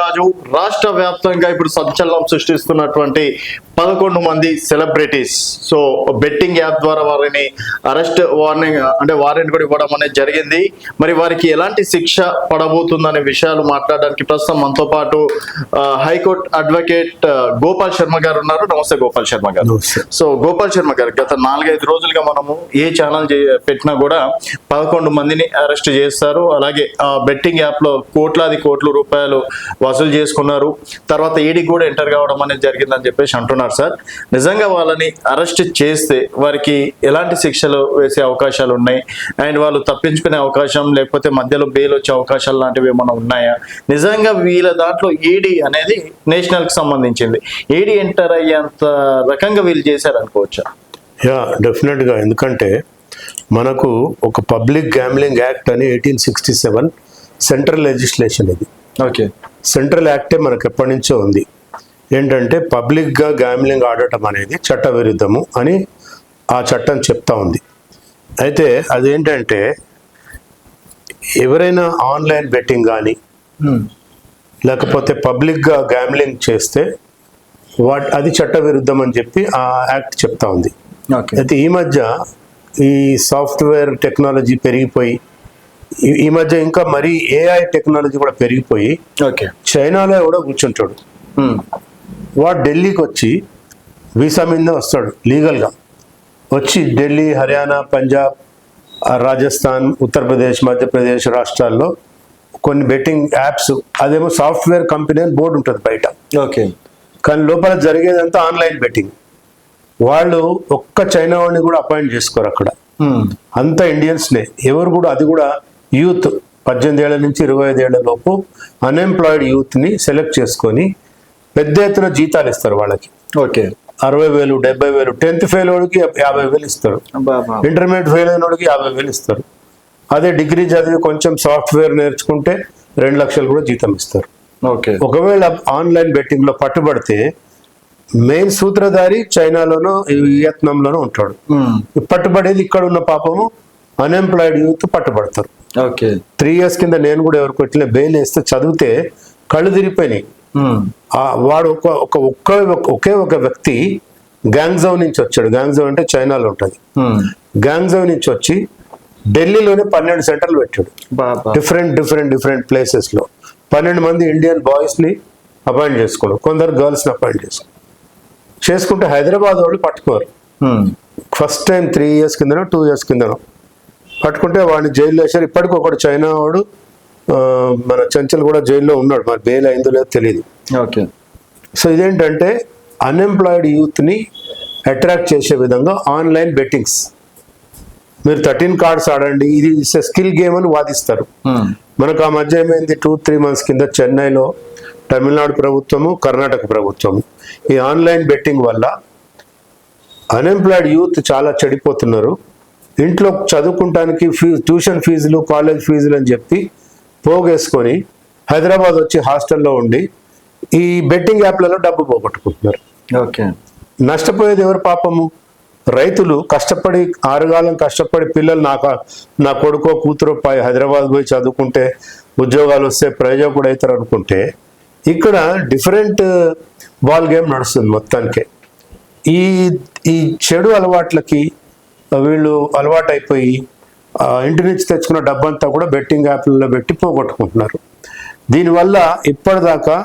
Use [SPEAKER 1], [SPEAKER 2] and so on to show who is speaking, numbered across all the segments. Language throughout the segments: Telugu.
[SPEAKER 1] రాజు రాష్ట్ర వ్యాప్తంగా ఇప్పుడు సంచలనం సృష్టిస్తున్నటువంటి 11 మంది సెలబ్రిటీస్ సో బెట్టింగ్ యాప్ ద్వారా వారిని అరెస్ట్ వారెంట్ కూడా ఇవ్వడం అనేది జరిగింది. మరి వారికి ఎలాంటి శిక్ష పడబోతుందనే విషయాలు మాట్లాడడానికి ప్రస్తుతం మనతో పాటు హైకోర్టు అడ్వకేట్ గోపాల్ శర్మ గారు ఉన్నారు. నమస్తే గోపాల్ శర్మ గారు. సో గోపాల్ శర్మ గారు, గత 4-5 రోజులుగా మనము ఏ ఛానల్ పెట్టినా కూడా 11 మందిని అరెస్ట్ చేస్తారు. అలాగే బెట్టింగ్ యాప్ లో కోట్ల రూపాయలు వసూలు చేసుకున్నారు. తర్వాత ఈడీ కూడా ఎంటర్ కావడం అనేది జరిగిందని చెప్పేసి అంటున్నారు. సార్, నిజంగా వాళ్ళని అరెస్ట్ చేస్తే వారికి ఎలాంటి శిక్షలు వేసే అవకాశాలు ఉన్నాయి? అండ్ వాళ్ళు తప్పించుకునే అవకాశం లేకపోతే మధ్యలో బెయిల్ వచ్చే అవకాశాలు లాంటివి ఏమైనా ఉన్నాయా? నిజంగా వీళ్ళ దాంట్లో ఈడీ అనేది నేషనల్ కి సంబంధించింది, ఈడీ ఎంటర్ అయ్యేంత రకంగా వీళ్ళు చేశారు అనుకోవచ్చా?
[SPEAKER 2] యా, డెఫినెట్ గా. ఎందుకంటే మనకు ఒక పబ్లిక్ గ్యాంబ్లింగ్ యాక్ట్ అని 1867 సెంట్రల్ లెజిస్లేషన్. ఇది
[SPEAKER 1] ఓకే, సెంట్రల్
[SPEAKER 2] యాక్టే మనకు ఎప్పటి నుంచో ఉంది. ఏంటంటే పబ్లిక్గా గ్యాంబ్లింగ్ ఆడటం అనేది చట్ట విరుద్ధము అని ఆ చట్టం చెప్తా ఉంది. అయితే అదేంటంటే ఎవరైనా ఆన్లైన్ బెట్టింగ్ కానీ లేకపోతే పబ్లిక్గా గ్యాంబ్లింగ్ చేస్తే అది చట్ట విరుద్ధం అని చెప్పి ఆ యాక్ట్ చెప్తా ఉంది. అయితే ఈ మధ్య ఈ సాఫ్ట్వేర్ టెక్నాలజీ పెరిగిపోయి, ఈ మధ్య ఇంకా మరీ ఏఐ టెక్నాలజీ కూడా పెరిగిపోయి చైనాలో కూడా కూర్చుంటాడు. వాడు ఢిల్లీకి వచ్చి వీసా మీద వస్తాడు, లీగల్గా వచ్చి ఢిల్లీ, హర్యానా, పంజాబ్, రాజస్థాన్, ఉత్తరప్రదేశ్, మధ్యప్రదేశ్ రాష్ట్రాల్లో కొన్ని బెట్టింగ్ యాప్స్, అదేమో సాఫ్ట్వేర్ కంపెనీ అని బోర్డు ఉంటుంది బయట.
[SPEAKER 1] ఓకే,
[SPEAKER 2] కానీ లోపల జరిగేదంతా ఆన్లైన్ బెట్టింగ్. వాళ్ళు ఒక్క చైనా వాడిని కూడా అపాయింట్ చేసుకోరు అక్కడ, అంతా ఇండియన్స్నే. ఎవరు కూడా, అది కూడా యూత్ 18 ఏళ్ల నుంచి 25 ఏళ్ల లోపు అన్ఎంప్లాయిడ్ యూత్ని సెలెక్ట్ చేసుకొని పెద్ద ఎత్తున జీతాలు ఇస్తారు వాళ్ళకి.
[SPEAKER 1] ఓకే,
[SPEAKER 2] 60,000, 70,000. 10th ఫెయిల్ వాడికి 50,000 ఇస్తారు, ఇంటర్మీడియట్ ఫెయిల్ అయిన వాడికి 50,000 ఇస్తారు. అదే డిగ్రీ చదివి కొంచెం సాఫ్ట్వేర్ నేర్చుకుంటే 2 లక్షలు కూడా జీతం ఇస్తారు.
[SPEAKER 1] ఓకే,
[SPEAKER 2] ఒకవేళ ఆన్లైన్ బెట్టింగ్ లో పట్టుబడితే మెయిన్ సూత్రధారి చైనాలోనో వియత్నాంలోనో ఉంటాడు. పట్టుబడేది ఇక్కడ ఉన్న పాపము అన్ఎంప్లాయిడ్ యూత్ పట్టుబడతారు.
[SPEAKER 1] ఓకే,
[SPEAKER 2] 3 years కింద నేను కూడా ఎవరికి ఇట్లా బెయిల్ వేస్తే చదివితే కళ్ళు తిరిగిపోయినాయి. వాడు ఒకే ఒక వ్యక్తి గ్యాంగ్జౌ నుంచి వచ్చాడు. గ్యాంగ్జౌ అంటే చైనాలో ఉంటుంది. గ్యాంగ్జౌ నుంచి వచ్చి ఢిల్లీలోనే 12 సెంటర్లు పెట్టాడు, డిఫరెంట్ ప్లేసెస్ లో. 12 మంది ఇండియన్ బాయ్స్ ని అపాయింట్ చేసుకోడు, కొందరు గర్ల్స్ ని అపాయింట్ చేసుకుంటే హైదరాబాద్ వాళ్ళు పట్టుకోరు. ఫస్ట్ టైం 3 years కిందనో 2 years కిందనో పట్టుకుంటే వాడిని జైల్లో వేశారు. ఇప్పటికి ఒకడు చైనా వాడు, మన చంచల్ కూడా జైల్లో ఉన్నాడు, మరి బెయిల్ అయిందో లేదో తెలియదు.
[SPEAKER 1] ఓకే,
[SPEAKER 2] సో ఇదేంటంటే అన్ఎంప్లాయిడ్ యూత్ ని అట్రాక్ట్ చేసే విధంగా ఆన్లైన్ బెట్టింగ్స్. మీరు 13 కార్డ్స్ ఆడండి, ఇది స్కిల్ గేమ్ అని వాదిస్తారు. మనకు ఆ మధ్య ఏమైంది, 2-3 months కింద చెన్నైలో తమిళనాడు ప్రభుత్వము, కర్ణాటక ప్రభుత్వము ఈ ఆన్లైన్ బెట్టింగ్ వల్ల అన్ఎంప్లాయిడ్ యూత్ చాలా చెడిపోతున్నారు. ఇంట్లో చదువుకుంటానికి ట్యూషన్ ఫీజులు, కాలేజ్ ఫీజులు అని చెప్పి పోగేసుకొని హైదరాబాద్ వచ్చి హాస్టల్లో ఉండి ఈ బెట్టింగ్ యాప్లలో డబ్బు పోగొట్టుకుంటున్నారు.
[SPEAKER 1] ఓకే,
[SPEAKER 2] నష్టపోయేది ఎవరు? పాపము రైతులు. కష్టపడి 6 కాలం కష్టపడి పిల్లలు, నా కొడుకో కూతురో హైదరాబాద్ పోయి చదువుకుంటే ఉద్యోగాలు వస్తే ప్రయోజకుడు అవుతారు అనుకుంటే ఇక్కడ డిఫరెంట్ బాల్ గేమ్ నడుస్తుంది మొత్తానికి. ఈ చెడు అలవాట్లకి వీళ్ళు అలవాటు అయిపోయి ఇంటి నుంచి తెచ్చుకున్న డబ్బంతా కూడా బెట్టింగ్ యాప్లలో పెట్టి పోగొట్టుకుంటున్నారు. దీనివల్ల ఇప్పటిదాకా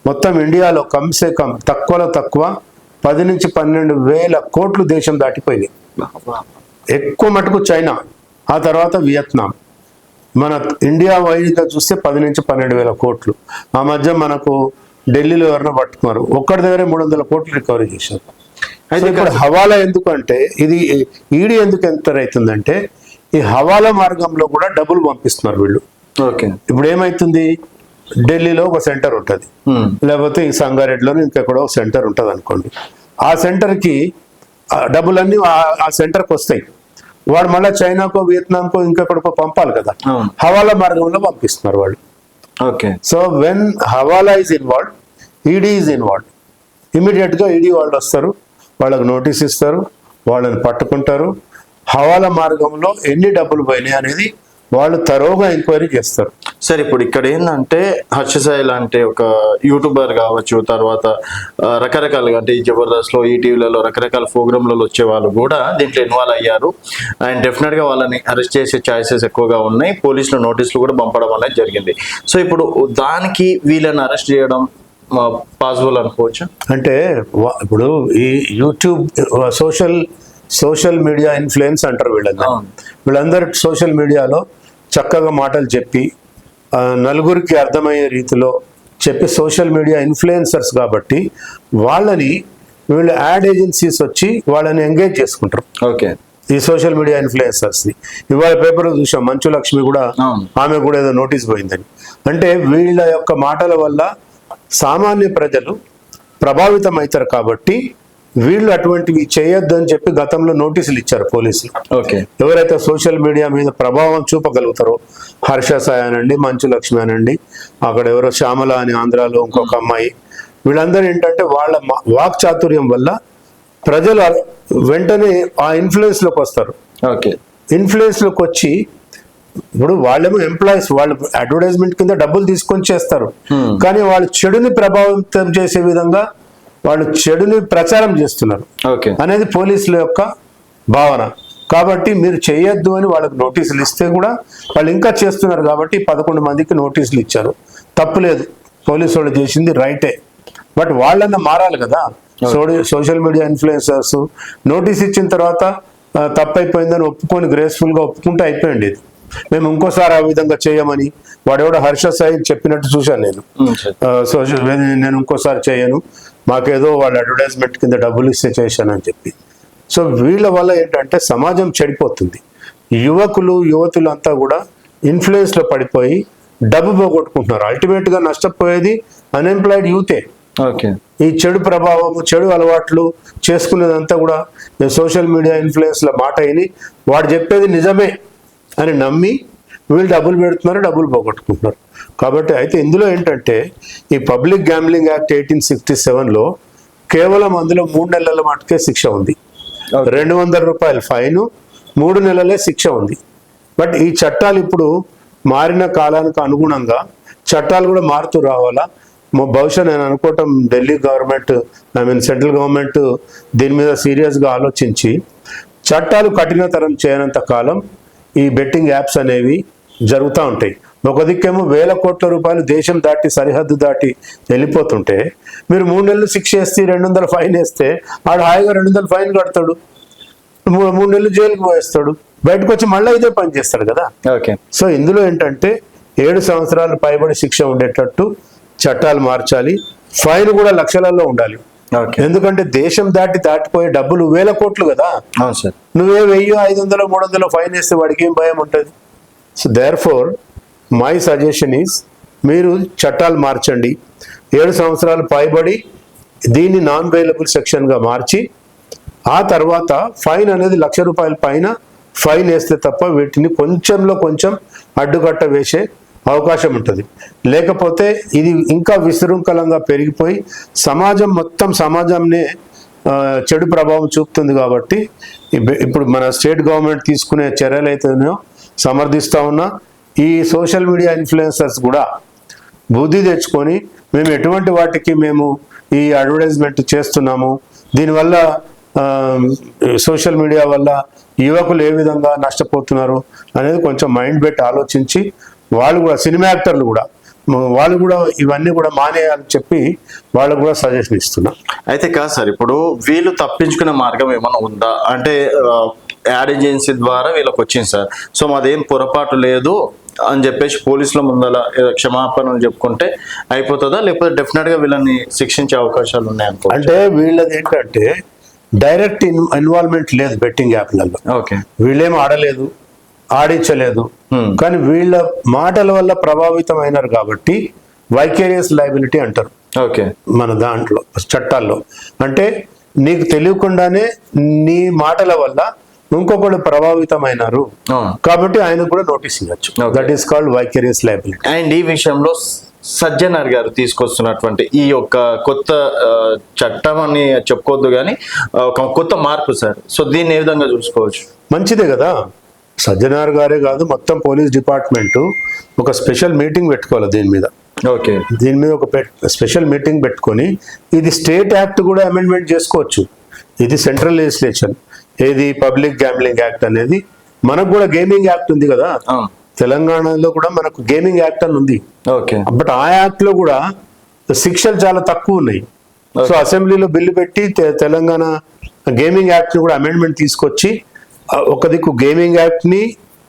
[SPEAKER 2] మొత్తం ఇండియాలో కమ్సే కమ్ తక్కువలో తక్కువ 10 నుంచి 12 వేల కోట్లు దేశం దాటిపోయింది. ఎక్కువ మటుకు చైనా, ఆ తర్వాత వియత్నాం. మన ఇండియా వైడ్గా చూస్తే 10 నుంచి 12 వేల కోట్లు. ఆ మధ్య మనకు ఢిల్లీలో ఎవరైనా పట్టుకున్నారు, ఒక్కడి దగ్గరే 300 కోట్లు రికవరీ చేశారు. అయితే ఇక్కడ హవాలా ఎందుకు అంటే, ఇది ఈడీ ఎందుకు ఎంటర్ అవుతుందంటే ఈ హవాలా మార్గంలో కూడా డబ్బులు పంపిస్తున్నారు వీళ్ళు.
[SPEAKER 1] ఓకే,
[SPEAKER 2] ఇప్పుడు ఏమైతుంది, ఢిల్లీలో ఒక సెంటర్ ఉంటుంది, లేకపోతే ఈ సంగారెడ్డిలో ఇంకెక్కడో ఒక సెంటర్ ఉంటుంది అనుకోండి. ఆ సెంటర్కి డబ్బులన్నీ ఆ సెంటర్కి వస్తాయి. వాడు మళ్ళీ చైనాకో, వియత్నాంకో, ఇంకెక్కడికో పంపాలి కదా, హవాలా మార్గంలో పంపిస్తున్నారు వాళ్ళు.
[SPEAKER 1] Okay,
[SPEAKER 2] so when hawala is involved, ED is involved. Immediate గా ఈడీ వాళ్ళు వస్తారు, వాళ్ళకు నోటీస్ ఇస్తారు, వాళ్ళని పట్టుకుంటారు. హవాలా మార్గంలో ఎన్ని డబ్బులు పోయినాయి అనేది వాళ్ళు తరోగా ఎంక్వైరీ చేస్తారు.
[SPEAKER 1] సార్ ఇప్పుడు ఇక్కడ ఏంటంటే హర్ష సాయి లాంటి ఒక యూట్యూబర్ కావచ్చు, తర్వాత రకరకాలుగా అంటే ఈ జబర్దస్త్ లో, ఈటీవీలలో రకరకాల ప్రోగ్రాంలలో వచ్చే వాళ్ళు కూడా దీంట్లో ఇన్వాల్వ్ అయ్యారు. అండ్ డెఫినెట్ గా వాళ్ళని అరెస్ట్ చేసే ఛాయిసెస్ ఎక్కువగా ఉన్నాయి. పోలీసులు నోటీసులు కూడా పంపడం అనేది జరిగింది. సో ఇప్పుడు దానికి వీళ్ళని అరెస్ట్ చేయడం పాసిబుల్ అనుకోవచ్చు.
[SPEAKER 2] అంటే ఇప్పుడు ఈ యూట్యూబ్ సోషల్ మీడియా ఇన్ఫ్లుయెన్స్ అంటారు వీళ్ళందరూ సోషల్ మీడియాలో చక్కగా మాటలు చెప్పి నలుగురికి అర్థమయ్యే రీతిలో చెప్పి సోషల్ మీడియా ఇన్ఫ్లుయెన్సర్స్ కాబట్టి వాళ్ళని వీళ్ళు యాడ్ ఏజెన్సీస్ వచ్చి వాళ్ళని ఎంగేజ్ చేసుకుంటారు.
[SPEAKER 1] ఓకే,
[SPEAKER 2] ఈ సోషల్ మీడియా ఇన్ఫ్లుయెన్సర్స్ ని ఇవాళ పేపర్లో చూసాం, మంచు లక్ష్మి కూడా ఆమె కూడా ఏదో నోటీస్ పోయిందని. అంటే వీళ్ళ యొక్క మాటల వల్ల సామాన్య ప్రజలు ప్రభావితం అవుతారు కాబట్టి వీళ్ళు అటువంటివి చేయొద్దు అని చెప్పి గతంలో నోటీసులు ఇచ్చారు పోలీసులు.
[SPEAKER 1] ఓకే,
[SPEAKER 2] ఎవరైతే సోషల్ మీడియా మీద ప్రభావం చూపగలుగుతారో, హర్ష సాయి అనండి, మంచు లక్ష్మి అనండి, అక్కడ ఎవరో శ్యామల అని ఆంధ్రాలో ఇంకొక అమ్మాయి, వీళ్ళందరూ ఏంటంటే వాళ్ళ వాక్ చాతుర్యం వల్ల ప్రజలు వెంటనే ఆ ఇన్ఫ్లుయెన్స్ లోకి వస్తారు.
[SPEAKER 1] ఓకే,
[SPEAKER 2] ఇన్ఫ్లుయెన్స్ లోకి వచ్చి ఇప్పుడు వాళ్ళేమో ఎంప్లాయీస్, వాళ్ళు అడ్వర్టైజ్మెంట్ కింద డబ్బులు తీసుకొని చేస్తారు, కానీ వాళ్ళు చెడుని ప్రభావితం చేసే విధంగా వాళ్ళు చెడుని ప్రచారం చేస్తున్నారు అనేది పోలీసుల యొక్క భావన. కాబట్టి మీరు చేయొద్దు అని వాళ్ళకి నోటీసులు ఇస్తే కూడా వాళ్ళు ఇంకా చేస్తున్నారు. కాబట్టి 11 మందికి నోటీసులు ఇచ్చారు, తప్పులేదు, పోలీసు వాళ్ళు చేసింది రైటే. బట్ వాళ్ళన్నా మారాలి కదా. సోషల్ మీడియా ఇన్ఫ్లుయెన్సర్స్ నోటీస్ ఇచ్చిన తర్వాత తప్పైపోయిందని ఒప్పుకొని గ్రేస్ఫుల్గా ఒప్పుకుంటే అయిపోయింది. ఇది మేము ఇంకోసారి ఆ విధంగా చేయమని వాడెవడో హర్ష సాయి చెప్పినట్టు చూశాను నేను. నేను ఇంకోసారి చేయను, మాకేదో వాళ్ళు అడ్వర్టైజ్మెంట్ కింద డబ్బులు ఇస్తే చేశానని చెప్పి. సో వీళ్ళ వల్ల ఏంటంటే సమాజం చెడిపోతుంది. యువతులు అంతా కూడా ఇన్ఫ్లుయెన్స్ లో పడిపోయి డబ్బు పోగొట్టుకుంటున్నారు. అల్టిమేట్ గా నష్టపోయేది అన్ఎంప్లాయిడ్ యూతే. ఈ చెడు ప్రభావం, చెడు అలవాట్లు చేసుకునేదంతా కూడా సోషల్ మీడియా ఇన్ఫ్లుయెన్స్ లో మాట అయిని వాడు చెప్పేది నిజమే అని నమ్మి వీళ్ళు డబ్బులు పెడుతున్నారు, డబ్బులు పోగొట్టుకుంటున్నారు. కాబట్టి అయితే ఇందులో ఏంటంటే ఈ పబ్లిక్ గ్యాంబ్లింగ్ యాక్ట్ 1867లో కేవలం అందులో 3 నెలల మటుకే శిక్ష ఉంది. 200 రూపాయలు ఫైన్, 3 నెలలే శిక్ష ఉంది. బట్ ఈ చట్టాలు ఇప్పుడు మారిన కాలానికి అనుగుణంగా చట్టాలు కూడా మారుతూ రావాలా. బహుశా నేను అనుకోవటం ఢిల్లీ గవర్నమెంట్, సెంట్రల్ గవర్నమెంట్ దీని మీద సీరియస్గా ఆలోచించి చట్టాలు కఠినతరం చేయనంత కాలం ఈ బెట్టింగ్ యాప్స్ అనేవి జరుగుతూ ఉంటాయి. ఒక దిక్కేమో వేల కోట్ల రూపాయలు దేశం దాటి, సరిహద్దు దాటి వెళ్ళిపోతుంటే మీరు 3 నెలలు శిక్ష వేస్తే 200 ఫైన్ వేస్తే ఆడు హాయిగా 200 ఫైన్ కడతాడు, 3 నెలలు జైలుకు పోయేస్తాడు, బయటకు వచ్చి మళ్ళీ ఇదే పని చేస్తాడు కదా. సో ఇందులో ఏంటంటే 7 సంవత్సరాలు పైబడి శిక్ష ఉండేటట్టు చట్టాలు మార్చాలి. ఫైన్ కూడా లక్షలలో ఉండాలి. ఎందుకంటే దేశం దాటిపోయే డబ్బులు వేల కోట్లు కదా. నువ్వే 1000, 500, 300 ఫైన్ వేస్తే వాడికి ఏం భయం ఉంటుంది. So therefore my suggestion is మీరు చట్టాలు మార్చండి. 7 సంవత్సరాలు పైబడి దీన్ని నాన్ బెయిలబుల్ సెక్షన్గా మార్చి ఆ తర్వాత ఫైన్ అనేది ₹1,00,000 పైన ఫైన్ వేస్తే తప్ప వీటిని కొంచెంలో కొంచెం అడ్డుకట్ట వేసే అవకాశం ఉంటుంది. లేకపోతే ఇది ఇంకా విశృంఖలంగా పెరిగిపోయి సమాజంనే చెడు ప్రభావం చూపుతుంది. కాబట్టి ఇప్పుడు మన స్టేట్ గవర్నమెంట్ తీసుకునే చర్యలు అయితేనో సమర్థిస్తూ ఉన్నా, ఈ సోషల్ మీడియా ఇన్ఫ్లుయెన్సర్స్ కూడా బుద్ధి తెచ్చుకొని మేము ఎటువంటి వాటికి మేము ఈ అడ్వర్టైజ్మెంట్ చేస్తున్నాము, దీనివల్ల సోషల్ మీడియా వల్ల యువకులు ఏ విధంగా నష్టపోతున్నారు అనేది కొంచెం మైండ్ పెట్టి ఆలోచించి వాళ్ళు కూడా, సినిమా యాక్టర్లు కూడా, వాళ్ళు కూడా ఇవన్నీ కూడా మానేయాలని చెప్పి వాళ్ళకు కూడా సజెషన్ ఇస్తున్నా.
[SPEAKER 1] అయితే కాదు సార్, ఇప్పుడు వీళ్ళు తప్పించుకునే మార్గం ఏమైనా ఉందా అంటే యాడ్ ఏజెన్సీ ద్వారా వీళ్ళకి వచ్చింది సార్, సో మాదేం పొరపాటు లేదు అని చెప్పేసి పోలీసుల ముందర క్షమాపణలు చెప్పుకుంటే అయిపోతుందా, లేకపోతే డెఫినెట్ గా వీళ్ళని శిక్షించే అవకాశాలు ఉన్నాయనుకో?
[SPEAKER 2] అంటే వీళ్ళది ఏంటంటే డైరెక్ట్ ఇన్వాల్వ్మెంట్ లేదు బెట్టింగ్ యాప్లలో. వీళ్ళేం ఆడలేదు, ఆడించలేదు, కానీ వీళ్ళ మాటల వల్ల ప్రభావితం అయినారు కాబట్టి వైకేరియస్ లయబిలిటీ అంటారు మన దాంట్లో చట్టాల్లో. అంటే నీకు తెలియకుండానే నీ మాటల వల్ల ఇంకొకళ్ళు ప్రభావితమైనారు కాబట్టి ఆయన కూడా నోటీస్ ఇవ్వచ్చు. That is called vicarious liability.
[SPEAKER 1] And ఈ విషయంలో సజ్జనర్ గారు తీసుకొస్తున్నటువంటి ఈ యొక్క కొత్త చట్టం అని చెప్పుకోవద్దు కానీ ఒక కొత్త మార్పు సార్, సో దీన్ని ఏ విధంగా చూసుకోవచ్చు?
[SPEAKER 2] మంచిదే కదా. సజ్జనార్ గారే కాదు, మొత్తం పోలీస్ డిపార్ట్మెంట్ ఒక స్పెషల్ మీటింగ్ పెట్టుకోవాలి దీని మీద.
[SPEAKER 1] ఓకే.
[SPEAKER 2] దీని మీద ఒక స్పెషల్ మీటింగ్ పెట్టుకొని ఇది స్టేట్ యాక్ట్ కూడా అమెండ్మెంట్ చేసుకోవచ్చు. ఇది సెంట్రల్ లెజిస్లేషన్, ఏది పబ్లిక్ గ్యాంబ్లింగ్ యాక్ట్ అనేది. మనకు కూడా గేమింగ్ యాక్ట్ ఉంది కదా, తెలంగాణలో కూడా మనకు గేమింగ్ యాక్ట్ అని ఉంది.
[SPEAKER 1] ఓకే.
[SPEAKER 2] బట్ ఆ యాక్ట్ లో కూడా శిక్షలు చాలా తక్కువ ఉన్నాయి. సో అసెంబ్లీలో బిల్లు పెట్టి తెలంగాణ గేమింగ్ యాక్ట్ ని కూడా అమెండ్మెంట్ తీసుకొచ్చి ఒక దిక్కు గేమింగ్ యాక్ట్ ని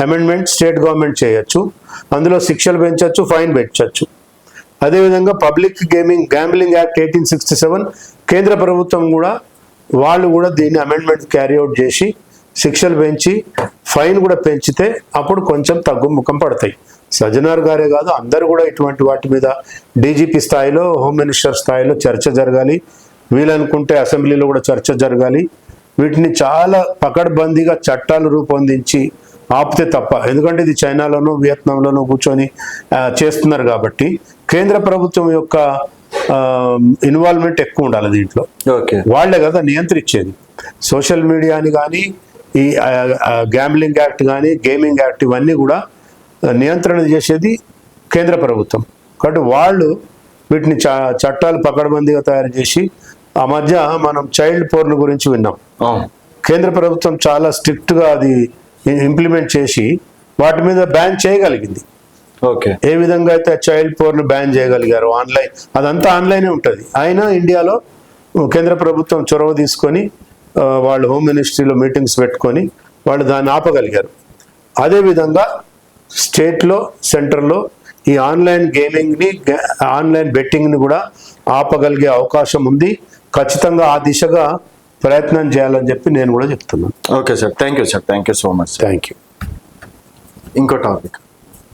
[SPEAKER 2] అమెండ్మెంట్ స్టేట్ గవర్నమెంట్ చేయొచ్చు, అందులో శిక్షలు పెంచవచ్చు, ఫైన్ పెంచవచ్చు. అదేవిధంగా పబ్లిక్ గ్యాంబ్లింగ్ యాక్ట్ 1867 కేంద్ర ప్రభుత్వం కూడా వాళ్ళు కూడా దీన్ని అమెండ్మెంట్ క్యారీ అవుట్ చేసి శిక్షలు పెంచి ఫైన్ కూడా పెంచితే అప్పుడు కొంచెం తగ్గుముఖం పడతాయి. సజ్జనార్ గారే కాదు, అందరూ కూడా ఇటువంటి వాటి మీద డీజీపీ స్థాయిలో, హోమ్ మినిస్టర్ స్థాయిలో చర్చ జరగాలి. వీలనుకుంటే అసెంబ్లీలో కూడా చర్చ జరగాలి. వీటిని చాలా పకడ్బందీగా చట్టాలు రూపొందించి ఆపితే తప్ప, ఎందుకంటే ఇది చైనాలోనూ వియత్నాంలోనూ కూర్చొని చేస్తున్నారు కాబట్టి కేంద్ర ప్రభుత్వం యొక్క ఇన్వాల్వ్మెంట్ ఎక్కువ ఉండాలి దీంట్లో.
[SPEAKER 1] ఓకే.
[SPEAKER 2] వాళ్లే కదా నియంత్రించేది. సోషల్ మీడియాని కానీ, ఈ గ్యాంబ్లింగ్ యాక్ట్ కానీ, గేమింగ్ యాక్ట్ ఇవన్నీ కూడా నియంత్రణ చేసేది కేంద్ర ప్రభుత్వం. కాబట్టి వాళ్ళు వీటిని చట్టాలు పకడ్బందీగా తయారు చేసి, ఆ మధ్య మనం చైల్డ్ పోర్న్ గురించి విన్నాం. కేంద్ర ప్రభుత్వం చాలా స్ట్రిక్ట్ గా అది ఇంప్లిమెంట్ చేసి వాటి మీద బ్యాన్ చేయగలిగింది.
[SPEAKER 1] ఓకే.
[SPEAKER 2] ఏ విధంగా అయితే చైల్డ్ పోర్న్ బ్యాన్ చేయగలిగారు, ఆన్లైన్, అదంతా ఆన్లైనే ఉంటుంది. అయినా ఇండియాలో కేంద్ర ప్రభుత్వం చొరవ తీసుకొని వాళ్ళు హోమ్ మినిస్ట్రీలో మీటింగ్స్ పెట్టుకొని వాళ్ళు దాన్ని ఆపగలిగారు. అదేవిధంగా స్టేట్లో, సెంటర్లో ఈ ఆన్లైన్ గేమింగ్ని, ఆన్లైన్ బెట్టింగ్ని కూడా ఆపగలిగే అవకాశం ఉంది. ఖచ్చితంగా ఆ దిశగా ప్రయత్నం చేయాలని చెప్పి నేను కూడా చెప్తున్నాను.
[SPEAKER 1] Okay sir, thank you sir, thank you so much.
[SPEAKER 2] Thank you.
[SPEAKER 1] ఇంకో టాపిక్